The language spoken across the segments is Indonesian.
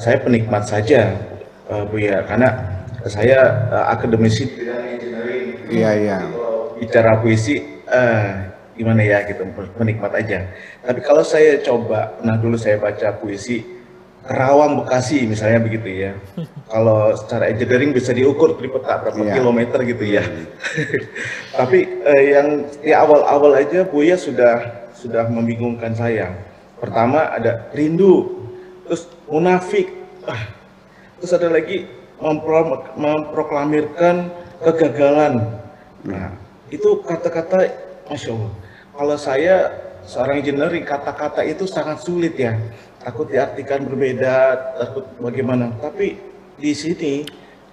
saya penikmat saja, Bu ya, karena saya akademisi bidang engineering. Iya, iya. Jadi kalau bicara puisi, gimana ya gitu, penikmat aja. Tapi kalau saya coba, nah dulu saya baca puisi Kerawang Bekasi misalnya begitu ya. Kalau secara engineering bisa diukur di peta berapa Iya. kilometer gitu ya. Tapi yang di awal-awal aja Buya sudah membingungkan saya. Pertama ada rindu, terus munafik, terus ada lagi memproklamirkan kegagalan. Nah, itu kata-kata, Masya Allah. Kalau saya seorang engineering, kata-kata itu sangat sulit ya. Takut diartikan berbeda, takut bagaimana. Tapi di sini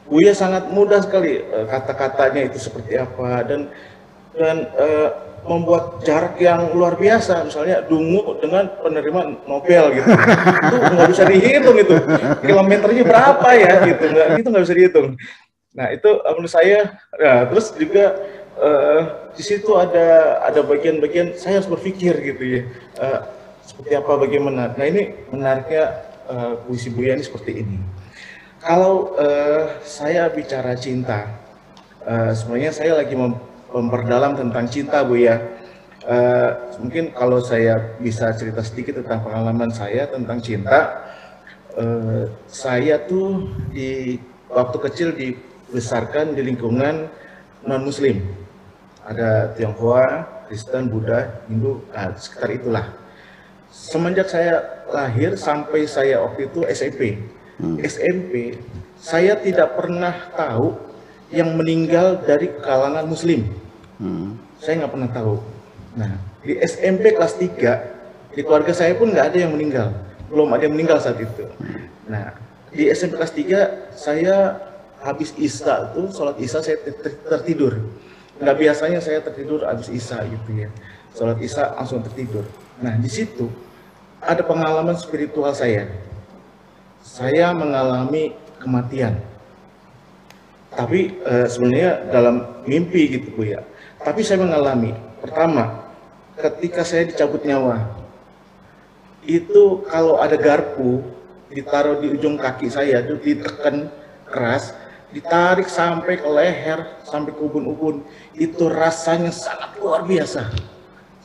Buya sangat mudah sekali kata-katanya itu seperti apa dan membuat jarak yang luar biasa. Misalnya dungu dengan penerima Nobel gitu, itu nggak bisa dihitung itu kilometernya berapa ya gitu, nggak bisa dihitung. Nah itu menurut saya. Nah, terus juga di situ ada bagian-bagian saya harus berpikir gitu ya, seperti apa bagaimana. Nah ini menariknya puisi Buya ini seperti ini. Kalau saya bicara cinta, sebenarnya saya lagi memperdalam tentang cinta, Bu ya. Mungkin kalau saya bisa cerita sedikit tentang pengalaman saya tentang cinta. Saya tuh di waktu kecil dibesarkan di lingkungan non-Muslim. Ada Tionghoa, Kristen, Buddha, Hindu, sekitar itulah. Semenjak saya lahir sampai saya waktu itu SMP, saya tidak pernah tahu yang meninggal dari kalangan Muslim. Saya nggak pernah tahu. Nah, di SMP kelas 3, di keluarga saya pun nggak ada yang meninggal. Belum ada yang meninggal saat itu. Nah, di SMP kelas 3, saya habis Isya tuh, sholat Isya saya tertidur. Nggak biasanya saya tertidur habis Isya gitu ya. Sholat Isya langsung tertidur. Nah, di situ ada pengalaman spiritual saya. Saya mengalami kematian. Tapi sebenarnya dalam mimpi gitu Bu ya. Tapi saya mengalami, pertama, ketika saya dicabut nyawa, itu kalau ada garpu ditaruh di ujung kaki saya, itu ditekan keras, ditarik sampai ke leher, sampai ke ubun-ubun, itu rasanya sangat luar biasa.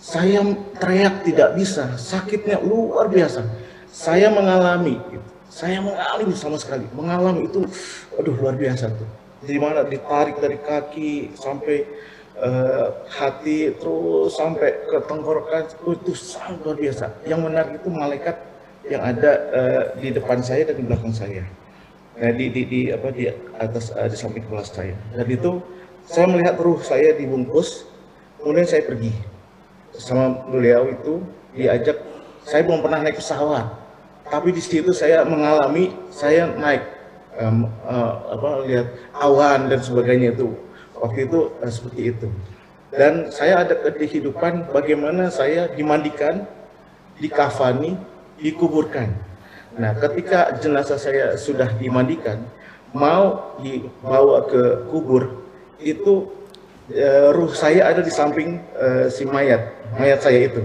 Saya teriak tidak bisa, sakitnya luar biasa. Saya mengalami sama sekali, mengalami itu, aduh luar biasa tuh. Di mana ditarik dari kaki sampai hati, terus sampai ke tenggorokan, itu sangat luar biasa. Yang menarik itu malaikat yang ada di depan saya dan di belakang saya. Nah, di atas di samping kepala saya. Dan itu saya melihat ruh saya dibungkus, kemudian saya pergi sama beliau itu diajak. Saya belum pernah naik pesawat, tapi di situ saya mengalami, saya naik lihat awan dan sebagainya itu. Waktu itu seperti itu. Dan saya ada kehidupan bagaimana saya dimandikan, dikafani, dikuburkan. Nah, ketika jenazah saya sudah dimandikan, mau dibawa ke kubur, itu ruh saya ada di samping si mayat saya itu.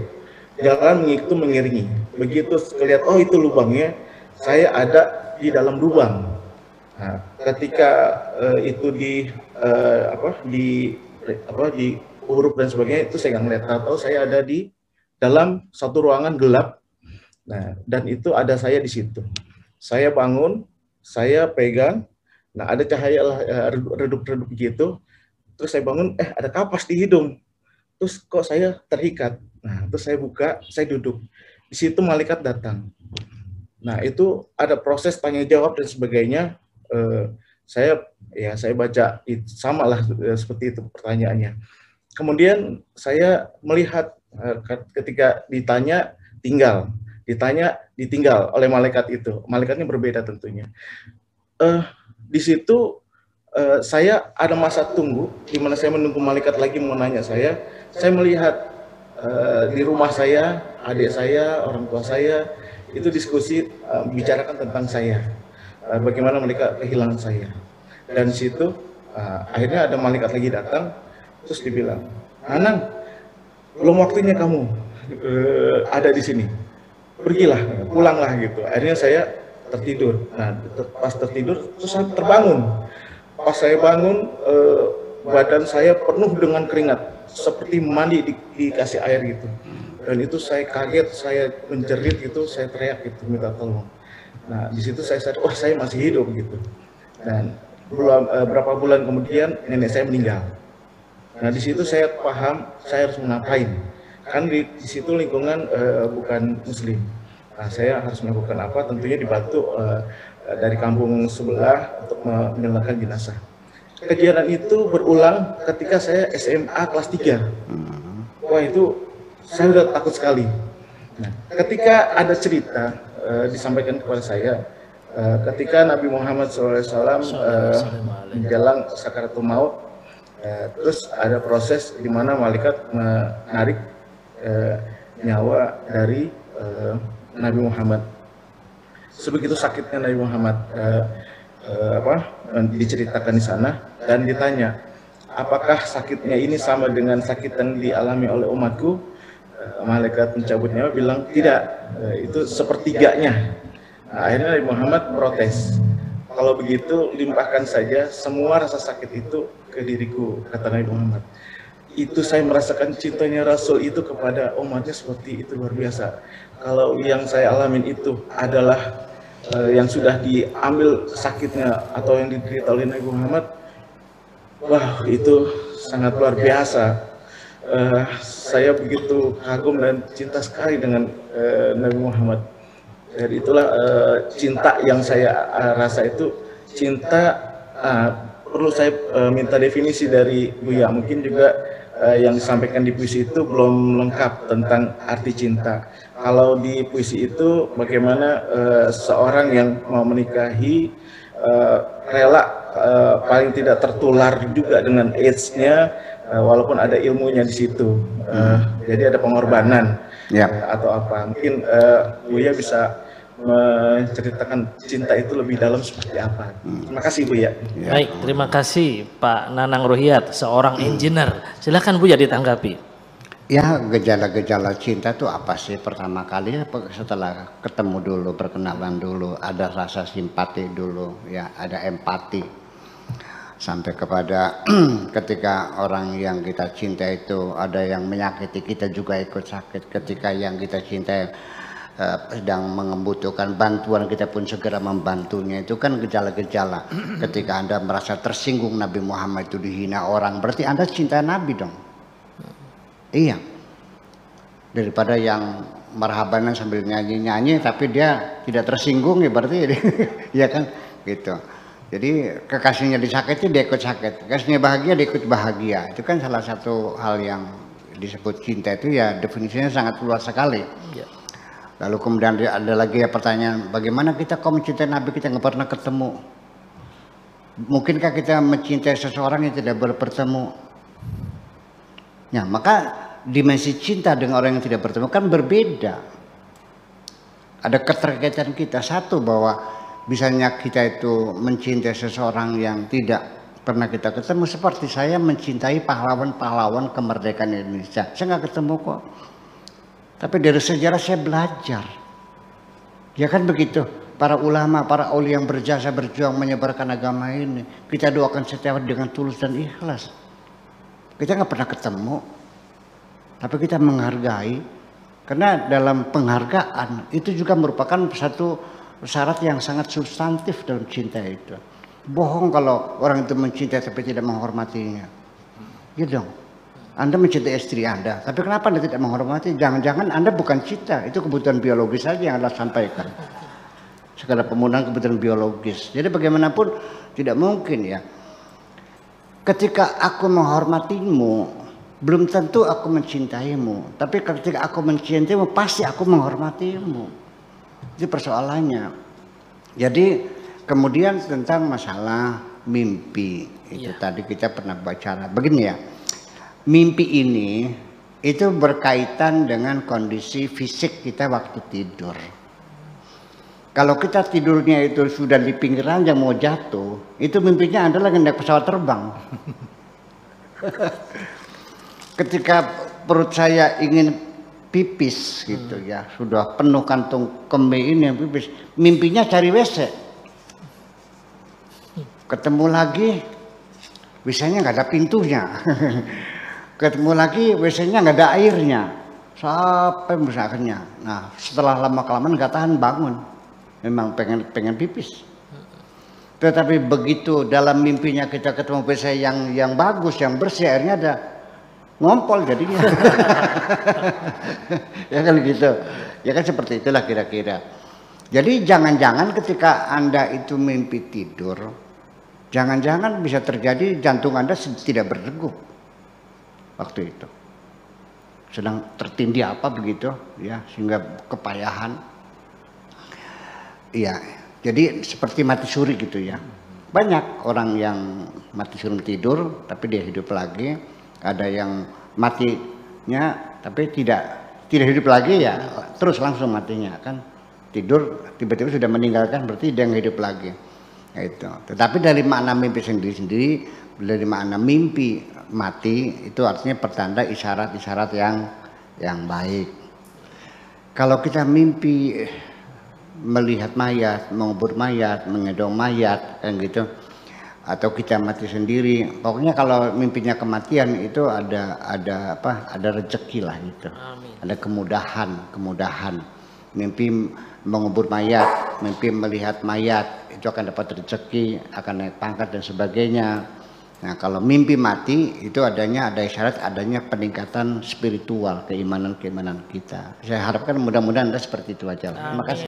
Jalan itu mengiringi. Begitu kelihatan, oh itu lubangnya, saya ada di dalam lubang. Nah, ketika itu diuruk dan sebagainya, itu saya nggak ngeliat, tahu saya ada di dalam satu ruangan gelap. Nah, dan itu ada saya di situ. Saya bangun, saya pegang, nah ada cahaya redup-redup gitu. Terus saya bangun, ada kapas di hidung. Terus kok saya terikat. Nah, terus saya buka, saya duduk. Di situ malaikat datang. Nah, itu ada proses tanya jawab dan sebagainya. Saya baca sama lah seperti itu pertanyaannya. Kemudian saya melihat ketika ditanya tinggal, ditanya ditinggal oleh malaikat itu. Malaikatnya berbeda tentunya. Di situ saya ada masa tunggu di mana saya menunggu malaikat lagi mau nanya saya. Saya melihat di rumah saya, adik saya, orang tua saya itu diskusi bicarakan tentang saya. Bagaimana mereka kehilangan saya. Dan di situ akhirnya ada malaikat lagi datang, terus dibilang, Anang, belum waktunya kamu ada di sini. Pergilah, pulanglah gitu. Akhirnya saya tertidur. Nah, pas tertidur terus saya terbangun. Pas saya bangun, badan saya penuh dengan keringat, seperti mandi dikasih air gitu. Dan itu saya kaget, saya menjerit gitu, saya teriak gitu, minta tolong. Nah, di situ saya sadar, oh saya masih hidup gitu. Dan berapa bulan kemudian nenek saya meninggal. Nah, di situ saya paham saya harus ngapain. Kan di situ lingkungan bukan muslim. Nah, saya harus melakukan apa? Tentunya dibantu dari kampung sebelah untuk menyelamatkan jenazah. Kejadian itu berulang ketika saya SMA kelas 3. Wah, itu saya udah takut sekali. Nah, ketika ada cerita disampaikan kepada saya, ketika Nabi Muhammad SAW menjelang sakaratul maut, terus ada proses di mana malaikat menarik nyawa dari Nabi Muhammad. Sebegitu sakitnya Nabi Muhammad, diceritakan di sana dan ditanya, apakah sakitnya ini sama dengan sakit yang dialami oleh umatku? Malaikat mencabut nyawa bilang tidak, itu sepertiganya. Nah, akhirnya Nabi Muhammad protes, kalau begitu limpahkan saja semua rasa sakit itu ke diriku, kata Nabi Muhammad. Itu saya merasakan cintanya Rasul itu kepada umatnya seperti itu, luar biasa. Kalau yang saya alamin itu adalah yang sudah diambil sakitnya atau yang diderita oleh Nabi Muhammad, wah itu sangat luar biasa. Saya begitu kagum dan cinta sekali dengan Nabi Muhammad. Dari itulah cinta yang saya rasa itu cinta. Perlu saya minta definisi dari Buya, mungkin juga yang disampaikan di puisi itu belum lengkap tentang arti cinta. Kalau di puisi itu bagaimana seorang yang mau menikahi rela paling tidak tertular juga dengan AIDS-nya, walaupun ada ilmunya di situ. Jadi ada pengorbanan atau apa. Mungkin Buya bisa menceritakan cinta itu lebih dalam seperti apa. Terima kasih Buya. Baik, terima kasih Pak Nanang Ruhiyat, seorang engineer. Silakan Buya ditanggapi. Ya, gejala-gejala cinta itu apa sih? Pertama kali setelah ketemu dulu, perkenalan dulu, ada rasa simpati dulu, ya, ada empati. Sampai kepada ketika orang yang kita cinta itu ada yang menyakiti, kita juga ikut sakit. Ketika yang kita cintai sedang membutuhkan bantuan, kita pun segera membantunya. Itu kan gejala-gejala. Ketika Anda merasa tersinggung Nabi Muhammad itu dihina orang, berarti Anda cinta Nabi dong. Iya. Daripada yang marhabanan sambil nyanyi-nyanyi tapi dia tidak tersinggung, ya berarti ya kan gitu. Jadi kekasihnya disakiti, dia ikut sakit. Kekasihnya bahagia, dia ikut bahagia. Itu kan salah satu hal yang disebut cinta itu, ya definisinya sangat luas sekali. Ya. Lalu kemudian ada lagi ya pertanyaan, bagaimana kita kok mencintai Nabi kita nggak pernah ketemu? Mungkinkah kita mencintai seseorang yang tidak bertemu? Ya, maka dimensi cinta dengan orang yang tidak bertemu kan berbeda. Ada keterkaitan kita. Satu, bahwa bisanya kita itu mencintai seseorang yang tidak pernah kita ketemu. Seperti saya mencintai pahlawan-pahlawan kemerdekaan Indonesia. Saya nggak ketemu kok. Tapi dari sejarah saya belajar. Ya kan begitu. Para ulama, para uli yang berjasa berjuang menyebarkan agama ini, kita doakan setiap hari dengan tulus dan ikhlas. Kita nggak pernah ketemu, tapi kita menghargai. Karena dalam penghargaan itu juga merupakan satu syarat yang sangat substantif dalam cinta itu. Bohong kalau orang itu mencintai tapi tidak menghormatinya. Ya dong. Anda mencintai istri Anda, tapi kenapa Anda tidak menghormati? Jangan-jangan Anda bukan cinta, itu kebutuhan biologis saja yang Anda sampaikan. Sekadar pemenuhan kebutuhan biologis. Jadi bagaimanapun tidak mungkin ya. Ketika aku menghormatimu, belum tentu aku mencintaimu. Tapi ketika aku mencintaimu, pasti aku menghormatimu. Itu persoalannya. Jadi kemudian tentang masalah mimpi. Itu tadi kita pernah bicara. Begini ya. Mimpi ini itu berkaitan dengan kondisi fisik kita waktu tidur. Kalau kita tidurnya itu sudah di pinggir ranjang mau jatuh, itu mimpinya Anda lagi naik pesawat terbang. Ketika perut saya ingin pipis gitu ya, sudah penuh kantung kemih ini yang pipis, mimpinya cari WC, ketemu lagi WC-nya nggak ada pintunya, ketemu lagi WC-nya nggak ada airnya, sampai akhirnya. Nah setelah lama kelamaan nggak tahan bangun, memang pengen pipis. Tetapi begitu dalam mimpinya kita ketemu WC yang bagus, yang bersih, airnya ada, ngompol jadinya. Ya kan gitu, ya kan seperti itulah kira-kira. Jadi jangan-jangan ketika Anda itu mimpi tidur, jangan-jangan bisa terjadi jantung Anda tidak berdegup waktu itu, sedang tertindih apa begitu ya, sehingga kepayahan. Iya, jadi seperti mati suri gitu ya. Banyak orang yang mati suri tidur tapi dia hidup lagi, ada yang matinya tapi tidak hidup lagi ya, terus langsung matinya kan, tidur tiba-tiba sudah meninggalkan, berarti dia yang hidup lagi. Ya itu. Tetapi dari makna mimpi sendiri-sendiri, dari makna mimpi mati itu artinya pertanda isyarat-isyarat yang baik. Kalau kita mimpi melihat mayat, mengubur mayat, menggendong mayat kan gitu, atau kita mati sendiri, pokoknya kalau mimpinya kematian itu ada rezeki lah gitu. Amin. Ada kemudahan. Mimpi mengubur mayat, mimpi melihat mayat itu akan dapat rezeki, akan naik pangkat dan sebagainya. Nah kalau mimpi mati itu ada isyarat adanya peningkatan spiritual, keimanan kita. Saya harapkan mudah-mudahan Anda seperti itu aja. Terima kasih.